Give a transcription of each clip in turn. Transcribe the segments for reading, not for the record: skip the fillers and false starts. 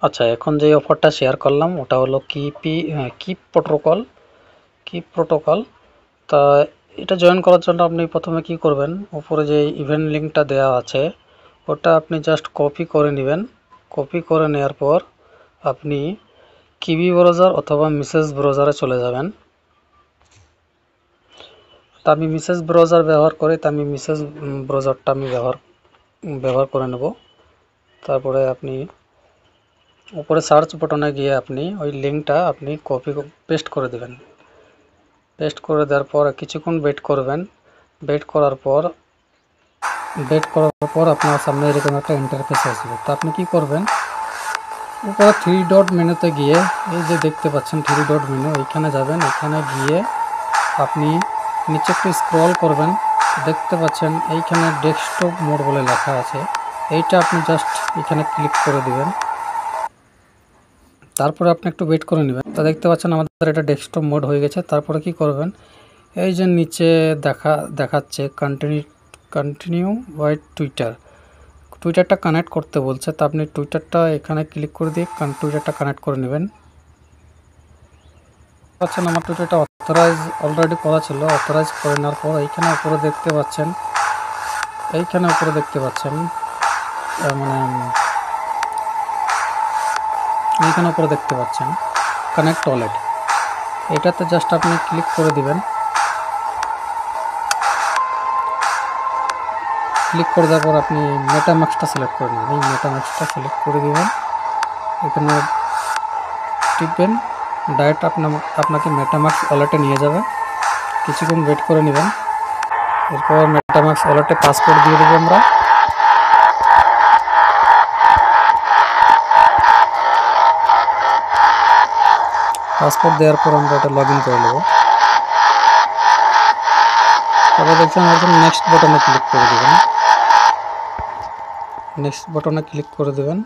আচ্ছা, এখন যে অফারটা শেয়ার করলাম ওটা হলো কিপ প্রোটোকল। তা এটা জয়েন করার জন্য আপনি প্রথমে কি করবেন, উপরে যে ইভেন্ট লিঙ্কটা দেওয়া আছে ওটা আপনি জাস্ট কপি করে নেবেন। কপি করে নেওয়ার পর আপনি কিবি ব্রাউজার অথবা মেসেজ ব্রাউজারে চলে যাবেন। তা আমি মেসেজ ব্রাউজার ব্যবহার করি, তা আমি মেসেজ ব্রাউজারটা আমি ব্যবহার করে নেব। তারপরে আপনি উপরে সার্চ বাটনে গিয়ে আপনি ওই লিঙ্কটা আপনি পেস্ট করে দেবেন। পেস্ট করে দেওয়ার পর কিছুক্ষণ ওয়েট করবেন। ওয়েট করার পর আপনার সামনে এরকম একটা ইন্টারফেস আসবে। তো আপনি কি করবেন, উপরে থ্রি ডট মেনুতে গিয়ে এই যে দেখতে পাচ্ছেন থ্রি ডট মেনু, এইখানে যাবেন। এখানে গিয়ে আপনি নিচে একটু স্ক্রল করবেন, দেখতে পাচ্ছেন এইখানে ডেস্কটপ মোড বলে লেখা আছে, এইটা আপনি জাস্ট এখানে ক্লিক করে দিবেন। তারপরে আপনি একটু ওয়েট করে নেবেন। তা দেখতে পাচ্ছেন আমাদের এটা ডেস্কটপ মোড হয়ে গেছে। তারপরে কি করবেন, এই যে নিচে দেখাচ্ছে কন্টিনিউ উইথ টুইটারটা কানেক্ট করতে বলছে। তা আপনি টুইটারটা এখানে ক্লিক করে দিয়ে টুইটারটা কানেক্ট করে নেবেন। পাচ্ছেন আমার টুইটারটা অথরাইজ অলরেডি করা ছিল। অথরাইজ করে নেওয়ার পর এইখানে উপরে দেখতে পাচ্ছেন মানে এইখানে উপরে দেখতে পাচ্ছেন কানেক্ট ওয়ালেট, এটাতে জাস্ট আপনি ক্লিক করে দিবেন। ক্লিক করে দেওয়ার পর আপনি মেটামাস্কটা সিলেক্ট করে নেবেন। এই মেটামাস্কটা সিলেক্ট করে দিবেন, এখানে টিপবেন, ডাইরেক্ট আপনাকে মেটামাস্ক ওয়ালেটে নিয়ে যাবে। কিছুক্ষণ ওয়েট করে নেবেন। এরপর মেটামাস্ক ওয়ালেটে পাসওয়ার্ড দিয়ে দেবো আমরা। পাসওয়ার্ড দেওয়ার পর আমরা এটা লগ ইন করে নেব। তারপর দেখছেন নেক্সট বাটনে ক্লিক করে দেবেন। নেক্সট বাটনে ক্লিক করে দেবেন।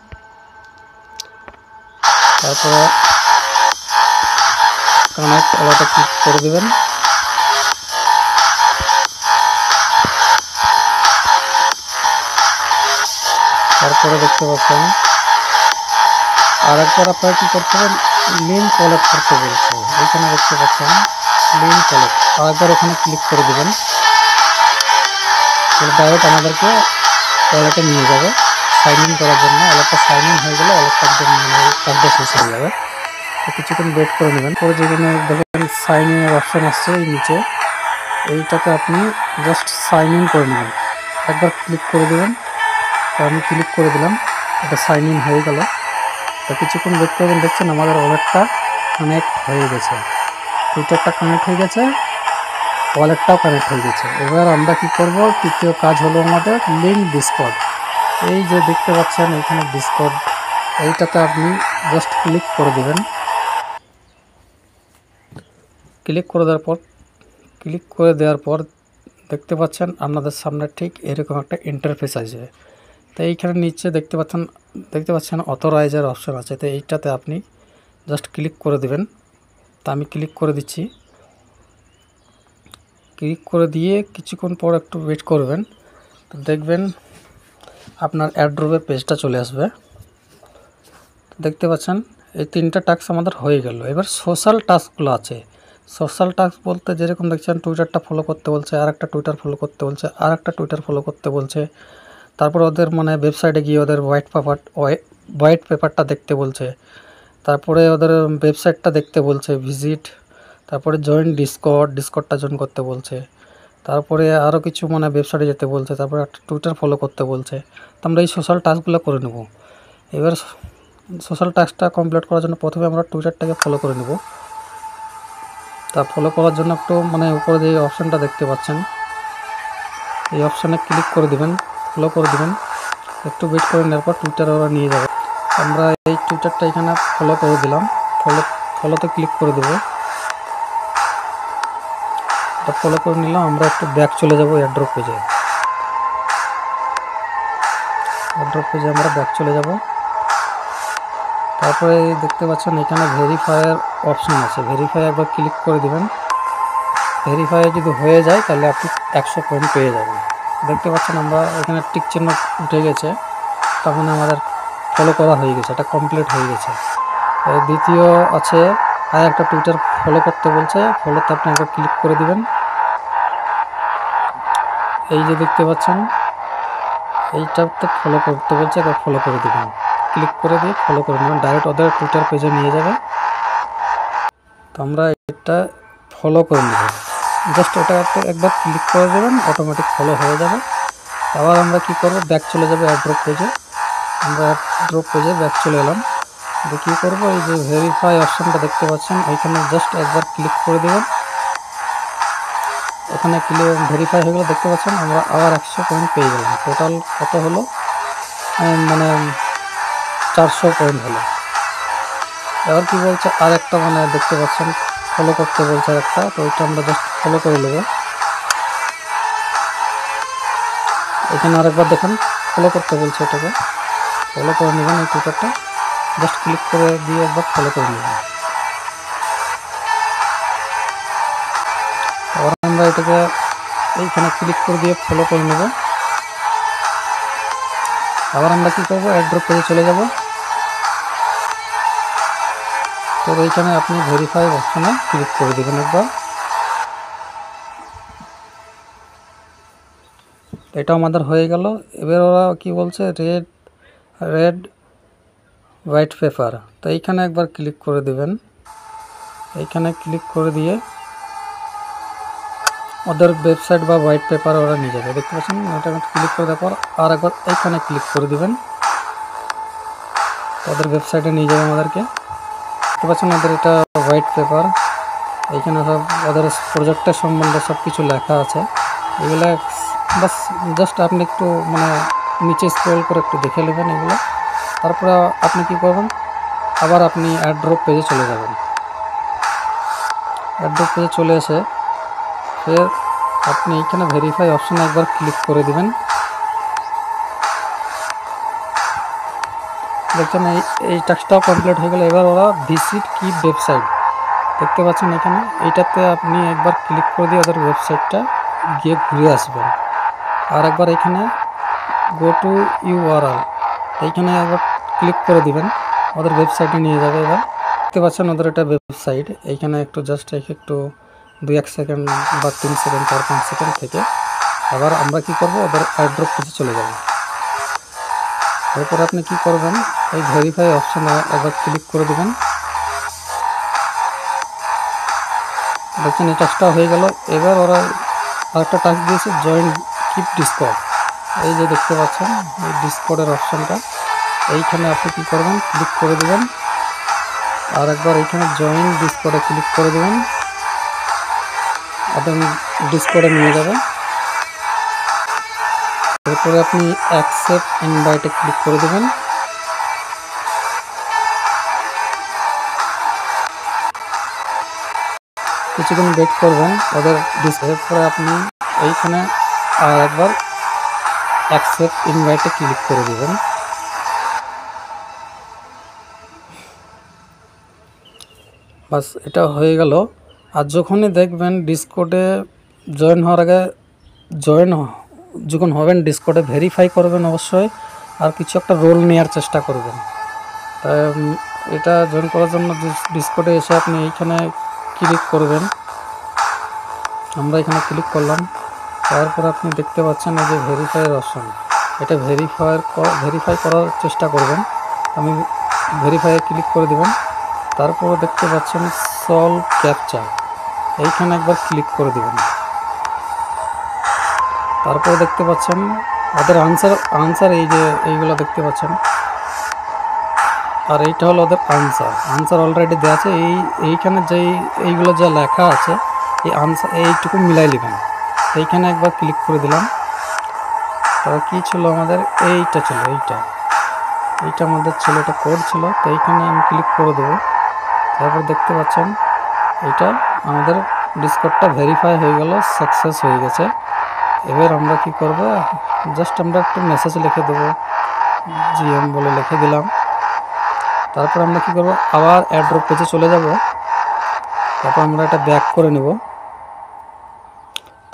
তারপরে কানেক্ট ওয়ালেটে ক্লিক করে দেবেন। তারপরে দেখতে পাচ্ছেন আরেকবার আপনারা কি করতে হবে, লিঙ্ক ওয়ালেট করতে বলছে। এইখানে দেখতে পাচ্ছেন লিঙ্ক ওয়ালেট, আরেকবার ওখানে ক্লিক করে দেবেন। ডাইরেক্ট আমাদেরকে ওয়ালেটে নিয়ে যাবে সাইন ইন করার জন্য। ওয়ালেটটা সাইন ইন হয়ে গেলে ওয়ালেটটা একদম শেষ হয়ে যাবে। তো কিছুক্ষণ ওয়েট করে নেবেন। পরে যেখানে দেখেন সাইন ইনের অপশান আসছে এই নিচে, এইটাতে আপনি জাস্ট সাইন ইন করে নেবেন। একবার ক্লিক করে দেবেন। তো আমি ক্লিক করে দিলাম, এটা সাইন ইন হয়ে গেল। তো কিছুক্ষণ ওয়েট করবেন। দেখছেন আমাদের ওয়ালেটটা কানেক্ট হয়ে গেছে, টুইটারটা কানেক্ট হয়ে গেছে, ওয়ালেটটাও কানেক্ট হয়ে গেছে। এবার আমরা কি করব, তৃতীয় কাজ হলো আমাদের লিঙ্ক ডিসকর্ড। এই যে দেখতে পাচ্ছেন এখানে ডিসকর্ড, এইটাতে আপনি জাস্ট ক্লিক করে দেবেন। ক্লিক করে দেওয়ার পর দেখতে পাচ্ছেন আপনাদের সামনে ঠিক এরকম একটা ইন্টারফেস আসবে। তো এইখানে নিচে দেখতে পাচ্ছেন অথরাইজার অপশন আছে। তো এইটাতে আপনি জাস্ট ক্লিক করে দেবেন। তা আমি ক্লিক করে দিচ্ছি। ক্লিক করে দিয়ে কিছুক্ষণ পর একটু ওয়েট করবেন। তো দেখবেন আপনার অ্যাড্রপের পেজটা চলে আসবে। দেখতে পাচ্ছেন এই তিনটা টাস্ক আমাদের হয়ে গেল। এবার সোশ্যাল টাস্কগুলো আছে। সোশ্যাল টাস্ক বলতে যেরকম দেখছেন টুইটারটা ফলো করতে বলছে, আর একটা টুইটার ফলো করতে বলছে, আর একটা টুইটার ফলো করতে বলছে। তারপর ওদের মানে ওয়েবসাইটে গিয়ে ওদের হোয়াইট পেপারটা দেখতে বলছে। তারপরে ওদের ওয়েবসাইটটা দেখতে বলছে, ভিজিট। তারপরে জয়েন ডিসকর্ডটা জয়েন করতে বলছে। তারপরে আরও কিছু মানে ওয়েবসাইটে যেতে বলছে। তারপরে একটা টুইটার ফলো করতে বলছে। তো আমরা এই সোশ্যাল টাস্কগুলো করে নেব। এবার সোশ্যাল টাস্কটা কমপ্লিট করার জন্য প্রথমে আমরা টুইটারটাকে ফলো করে নেব। তা ফলো করার জন্য একটু মানে উপরে যে অপশানটা দেখতে পাচ্ছেন এই অপশানে ক্লিক করে দিবেন, ফলো করে দিবেন। একটু ওয়েট করে নেওয়ার পর টুইটার ওরা নিয়ে যাবে। আমরা এই টুইটারটা এখানে ফলো করে দিলাম, ফলোতে ক্লিক করে দেবো। এটা ফলো করে নিলাম। আমরা একটু ব্যাক চলে যাব এয়ারড্রপ পেজে। আমরা ব্যাক চলে যাব। তারপরে দেখতে পাচ্ছেন এখানে ভেরিফায়ার অপশন আছে, ভেরিফাই একবার ক্লিক করে দিবেন। ভেরিফাই যদি হয়ে যায় তাহলে আপনি 100 পয়েন্ট পেয়ে যাবেন। দেখতে পাচ্ছেন আমরা এখানে টিক চিহ্ন উঠে গেছে, তখন আমাদের ফলো করা হয়ে গেছে, এটা কমপ্লিট হয়ে গেছে। দ্বিতীয় আছে আর একটা টুইটার ফলো করতে বলছে, ফলোতে আপনি একবার ক্লিক করে দিবেন। এই যে দেখতে পাচ্ছেন এইটাতে ফলো করতে বলছে, একবার ফলো করে দিবেন, ক্লিক করে দিয়ে ফলো করে নেবেন, ডাইরেক্ট ওদের টুইটার পেজে নিয়ে যাবে। তো আমরা এটা ফলো করে নেব, জাস্ট ওটাতে একবার ক্লিক করে দেবেন, অটোমেটিক ফলো হয়ে যাবে। আবার আমরা কি করব, ব্যাক চলে যাবে অ্যাড্রপ পেজে। আমরা অ্যাড্রপ পেজে ব্যাক চলে এলাম। তো কী করবো, এই যে ভেরিফাই অপশানটা দেখতে পাচ্ছেন, এইখানে জাস্ট একবার ক্লিক করে দেবেন। এখানে ভেরিফাই হয়ে গেলে দেখতে পাচ্ছেন আমরা আবার 100 পয়েন্ট পেয়ে গেলাম। টোটাল কত হলো, মানে 400 পয়েন্ট হলো। এবার কি বলছে আর একটা, মানে দেখতে পাচ্ছেন ফলো করতে বলছে আর একটা, তো ওইটা আমরা জাস্ট ফলো করে নেব। এখানে আরেকবার দেখেন ফলো করতে বলছে, এটাকে ফলো করে নেবেন। এই টুইটারটা জাস্ট ক্লিক করে দিয়ে একবার ফলো করে নেবেন। আবার আমরা এটাকে এইখানে ক্লিক করে দিয়ে ফলো করে নেব। আবার আমরা কি করব, অ্যাড্রপ পেজে চলে যাব। তো এইখানে আপনি ভেরিফাই অপশানে ক্লিক করে দেবেন একবার। এটা আমাদের হয়ে গেল। এবার ওরা কি বলছে, রেড হোয়াইট পেপার, তো এইখানে একবার ক্লিক করে দেবেন। এইখানে ক্লিক করে দিয়ে ওদের ওয়েবসাইট বা হোয়াইট পেপার ওরা নিয়ে যাবে, দেখতে পাচ্ছেন। এটা ক্লিক করে দেওয়ার পর আর একবার এইখানে ক্লিক করে দিবেন, ওদের ওয়েবসাইটে নিয়ে যাবে আমাদেরকে। দেখতে পাচ্ছেন ওদের এটা হোয়াইট পেপার, এইখানে সব ওদের প্রজেক্টের সম্বন্ধে সব কিছু লেখা আছে। এগুলো বাস জাস্ট আপনি একটু মানে নিচে স্ক্রল করে একটু দেখে নেবেন এগুলো। তারপরে আপনি কি করবেন, আবার আপনি অ্যাড্রপ পেজে চলে যাবেন। অ্যাড্রপ পেজে চলে এসে ফের আপনি এইখানে ভেরিফাই অপশানে একবার ক্লিক করে দিবেন। দেখছেন এই টাস্কটাও কমপ্লিট হয়ে গেল। এবার ওরা ভিজিট কি ওয়েবসাইট, দেখতে পাচ্ছেন এখানে, এইটাতে আপনি একবার ক্লিক করে দিয়ে ওদের ওয়েবসাইটটা গিয়ে ঘুরে আসবেন। আর একবার এখানে গো টু ইউআরএল, এইখানে একবার ক্লিক করে দিবেন, ওদের ওয়েবসাইটে নিয়ে যাবে। এবার দেখতে পাচ্ছেন ওদের একটা ওয়েবসাইট, এইখানে একটু জাস্ট একটু 2-1 সেকেন্ড বা 3 সেকেন্ড 4-5 সেকেন্ড থেকে আবার আমরা কি করব, ওদের অ্যাড্রপ পেজে চলে যাব। এরপর আপনি কি করবেন, এই ভেরিফাই অপশানে একবার ক্লিক করে দেবেন। দেখছেন এই টাস্কটা হয়ে গেল। এবার ওরা আরেকটা টাস্ক দিয়েছে, জয়েন কিপ ডিসকর্ড। এই যে দেখতে পাচ্ছেন এই ডিসকর্ডের অপশানটা, এইখানে আপনি কি করবেন, ক্লিক করে দেবেন। আর একবার এইখানে জয়েন ডিসকর্ডে ক্লিক করে দেবেন, আপনি ডিসকর্ডে নিয়ে যাবে। এরপরে আপনি অ্যাকসেপ্ট ইনভাইটে ক্লিক করে দেবেন। কিছুক্ষণ ওয়েট করবেন ওদের ডিসকর্ডের পরে আপনি এইখানে আর একবার অ্যাকসেপ্ট ইনভাইটে ক্লিক করে দেবেন। বাস এটা হয়ে গেল। আর যখনই দেখবেন ডিসকর্ডে জয়েন হওয়ার আগে যখন হবেন ডিসকর্ডে ভেরিফাই করবেন অবশ্যই, আর কিছু একটা রোল নেওয়ার চেষ্টা করবেন। তাই এটা জয়েন করার জন্য ডিসকর্ডে এসে আপনি এইখানে ক্লিক করবেন। আমরা এখানে ক্লিক করলাম, তারপর আপনি দেখতে পাচ্ছেন এই যে ভেরিফাইয়ের অপশন, এটা ভেরিফাই করার চেষ্টা করবেন। আমি ভেরিফাইয়ে ক্লিক করে দেবেন। তারপরে দেখতে পাচ্ছেন সলভ ক্যাপচা, এইখানে একবার ক্লিক করে দেবেন। তারপরে দেখতে পাচ্ছেন ওদের আনসার এই যে এইগুলো দেখতে পাচ্ছেন, আর এইটা হলো ওদের আনসার অলরেডি দেওয়া আছে। এইখানে এইগুলো যা লেখা আছে এই আনসার এইটুকু মিলাই নেবেন। এইখানে একবার ক্লিক করে দিলাম। তারপর কী ছিল আমাদের, এইটা ছিল, এইটা আমাদের ছিল, এটা কোড ছিল। তো এইখানে আমি ক্লিক করে দেবো। তারপর দেখতে পাচ্ছেন এটা আমাদের ডিসকর্ডটা ভেরিফাই হয়ে গেল, সাকসেস হয়ে গেছে। এবার আমরা কি করব, জাস্ট আমরা একটু মেসেজ লিখে দেবো, জিএম বলে লিখে দিলাম। তারপর আমরা কি করব, আবার অ্যাড্রপ পেজে চলে যাব। তারপর আমরা এটা ব্যাক করে নেব।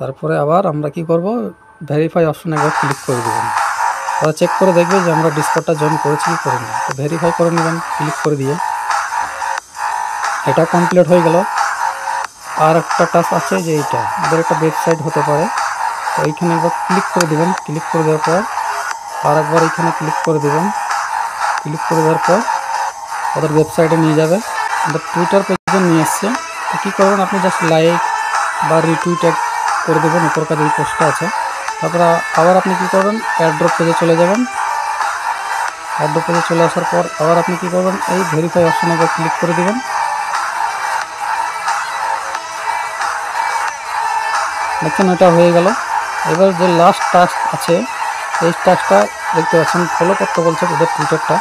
তারপরে আবার আমরা কি করব, ভেরিফাই অপশনে একবার ক্লিক করে দেবেন। তারা চেক করে দেখবে যে আমরা ডিসকর্ডটা জয়েন করেছি কি করিনি। তো ভেরিফাই করে নেবেন ক্লিক করে দিয়ে। এটা কমপ্লিট হয়ে গেল। আর একটা টাস্ক আছে যে এইটা আমাদের একটা ওয়েবসাইট হতে পারে, তো এইখানে একবার ক্লিক করে দেবেন। ক্লিক করে দেওয়ার পর আর একবার এইখানে ক্লিক করে দেবেন। ক্লিক করে দেওয়ার পর ওদের ওয়েবসাইটে নিয়ে যাবে। আমাদের টুইটার পেজে নিয়ে এসছে। তো কী করবেন, আপনি জাস্ট লাইক বা রিটুইট করে দেবেন উপর কাছে এই পোস্টটা আছে। তারপরে আবার আপনি কী করবেন, এয়ারড্রপ পেজে চলে যাবেন। এয়ারড্রপ পেজে চলে আসার পর আবার আপনি কী করবেন, এই ভেরিফাই অপশানে একবার ক্লিক করে দেবেন। দেখছেন এটা হয়ে গেল। এবার যে লাস্ট টাস্ক আছে এই টাস্কটা দেখতে পাচ্ছেন, ফলো করতে বলছে ওদের টুইটারটা।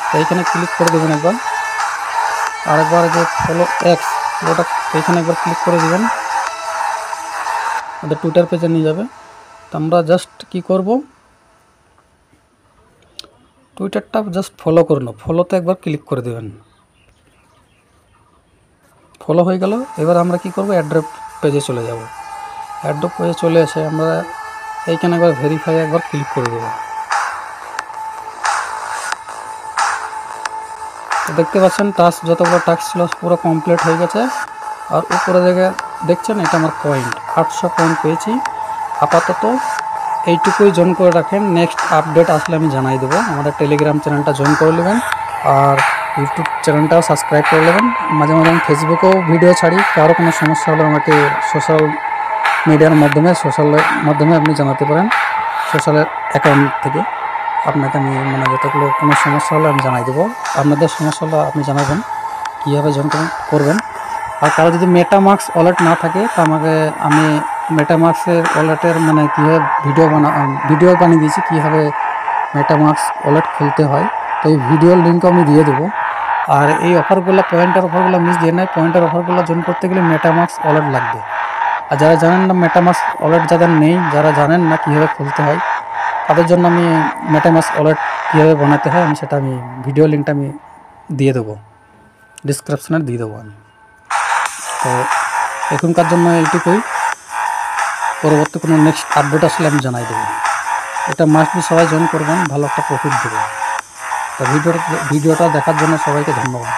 তো এইখানে ক্লিক করে দেবেন একবার। আরেকবার যে ফলো এক্স ওটা এইখানে একবার ক্লিক করে দেবেন, ওদের টুইটার পেজে নিয়ে যাবে। তো আমরা জাস্ট কি করব, টুইটারটা জাস্ট ফলো করে নেব। ফলোতে একবার ক্লিক করে দেবেন। ফলো হয়ে গেল। এবার আমরা কি করব, অ্যাড্রপ পেজে চলে যাব। অ্যাড্রপ পেজে চলে এসে আমরা এইখানে একবার ভেরিফাই একবার ক্লিক করে দেব। তো দেখতে পাচ্ছেন টাস্ক যতগুলো টাস্ক ছিল পুরো কমপ্লিট হয়ে গেছে। আর উপরে দেখছেন এটা আমার পয়েন্ট 800 পয়েন্ট পেয়েছি। আপাতত এইটুকুই জয়েন করে রাখেন, নেক্সট আপডেট আসলে আমি জানাই দেবো। আমাদের টেলিগ্রাম চ্যানেলটা জয়েন করে নেবেন আর ইউটিউব চ্যানেলটাও সাবস্ক্রাইব করে নেবেন। মাঝে মাঝে আমি ফেসবুকেও ভিডিও ছাড়ি, কারো কোনো সমস্যা হলে আমাকে সোশ্যাল মিডিয়ার মাধ্যমে আপনি জানাতে পারেন। সোশ্যাল অ্যাকাউন্ট থেকে আপনাকে আমি যতগুলো কোনো সমস্যা হলে আমি জানাই দেবো। আপনাদের সমস্যা হলে আপনি জানাবেন কীভাবে জয়েন করবেন। আর কারো যদি মেটামাস্ক ওয়ালেট না থাকে তো আমি মেটামাস্কের ওয়ালেটের কীভাবে ভিডিও বানিয়ে দিয়েছি কীভাবে মেটামাস্ক ওয়ালেট খুলতে হয়। তো এই ভিডিওর লিঙ্কও আমি দিয়ে দেবো। আর এই অফারগুলো পয়েন্টের অফারগুলো মিস দিয়ে নেয়। পয়েন্টের অফারগুলো জয়েন করতে গেলে মেটামাস্ক ওয়ালেট লাগবে। আর যারা জানেন না মেটামাস্ক ওয়ালেট যাদের নেই, যারা জানেন না কীভাবে খুলতে হয়, তাদের জন্য আমি মেটামাস্ক ওয়ালেট কীভাবে বানাতে হয় আমি ভিডিও লিঙ্কটা আমি দিয়ে দেবো, ডিসক্রিপশানে দিয়ে দেবো আমি। তো এখনকার জন্য এইটুকুই। পরবর্তী কোনো নেক্সট আপডেট আসলে আমি জানাই দেবো। এটা মাস্ট বি সবাই জয়েন করবেন, ভালো একটা প্রফিট দেবে। তো ভিডিওটা দেখার জন্য সবাইকে ধন্যবাদ।